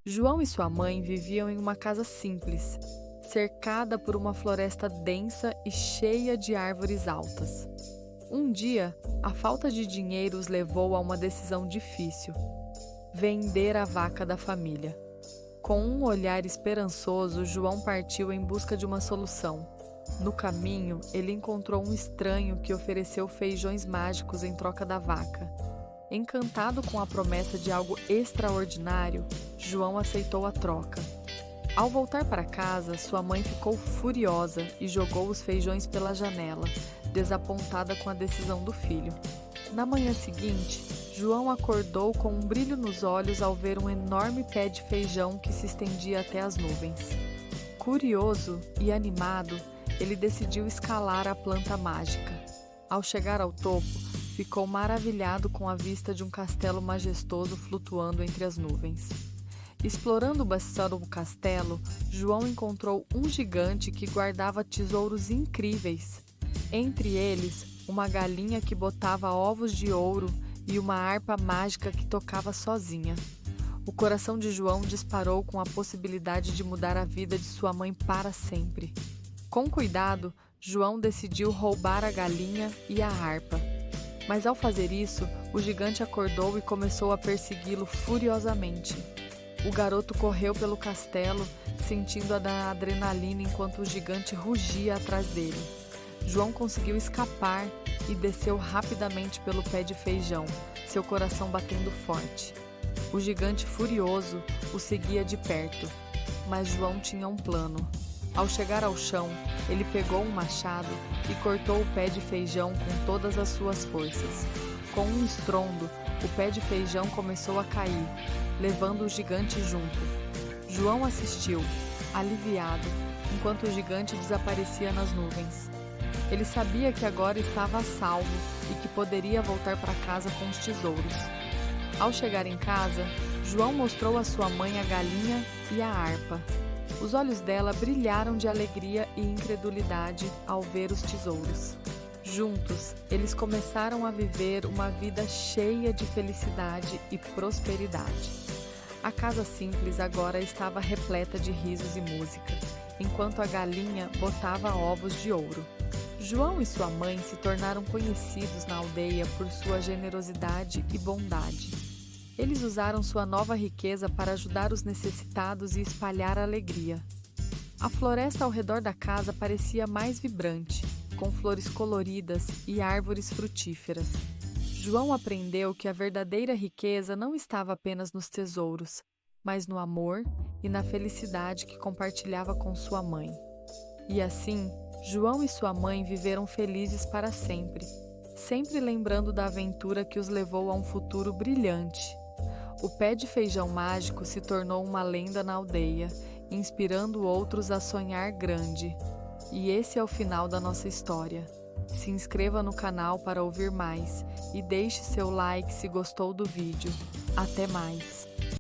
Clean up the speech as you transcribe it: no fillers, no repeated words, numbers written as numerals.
João e sua mãe viviam em uma casa simples, cercada por uma floresta densa e cheia de árvores altas. Um dia, a falta de dinheiro os levou a uma decisão difícil: vender a vaca da família. Com um olhar esperançoso, João partiu em busca de uma solução. No caminho, ele encontrou um estranho que ofereceu feijões mágicos em troca da vaca. Encantado com a promessa de algo extraordinário, João aceitou a troca. Ao voltar para casa, sua mãe ficou furiosa e jogou os feijões pela janela, desapontada com a decisão do filho. Na manhã seguinte, João acordou com um brilho nos olhos ao ver um enorme pé de feijão que se estendia até as nuvens. Curioso e animado, ele decidiu escalar a planta mágica. Ao chegar ao topo, ficou maravilhado com a vista de um castelo majestoso flutuando entre as nuvens. Explorando bastante o castelo, João encontrou um gigante que guardava tesouros incríveis. Entre eles, uma galinha que botava ovos de ouro e uma harpa mágica que tocava sozinha. O coração de João disparou com a possibilidade de mudar a vida de sua mãe para sempre. Com cuidado, João decidiu roubar a galinha e a harpa. Mas ao fazer isso, o gigante acordou e começou a persegui-lo furiosamente. O garoto correu pelo castelo, sentindo a adrenalina enquanto o gigante rugia atrás dele. João conseguiu escapar e desceu rapidamente pelo pé de feijão, seu coração batendo forte. O gigante furioso o seguia de perto, mas João tinha um plano. Ao chegar ao chão, ele pegou um machado e cortou o pé de feijão com todas as suas forças. Com um estrondo, o pé de feijão começou a cair, levando o gigante junto. João assistiu, aliviado, enquanto o gigante desaparecia nas nuvens. Ele sabia que agora estava a salvo e que poderia voltar para casa com os tesouros. Ao chegar em casa, João mostrou à sua mãe a galinha e a harpa. Os olhos dela brilharam de alegria e incredulidade ao ver os tesouros. Juntos, eles começaram a viver uma vida cheia de felicidade e prosperidade. A casa simples agora estava repleta de risos e música, enquanto a galinha botava ovos de ouro. João e sua mãe se tornaram conhecidos na aldeia por sua generosidade e bondade. Eles usaram sua nova riqueza para ajudar os necessitados e espalhar a alegria. A floresta ao redor da casa parecia mais vibrante, com flores coloridas e árvores frutíferas. João aprendeu que a verdadeira riqueza não estava apenas nos tesouros, mas no amor e na felicidade que compartilhava com sua mãe. E assim, João e sua mãe viveram felizes para sempre, sempre lembrando da aventura que os levou a um futuro brilhante. O pé de feijão mágico se tornou uma lenda na aldeia, inspirando outros a sonhar grande. E esse é o final da nossa história. Se inscreva no canal para ouvir mais e deixe seu like se gostou do vídeo. Até mais!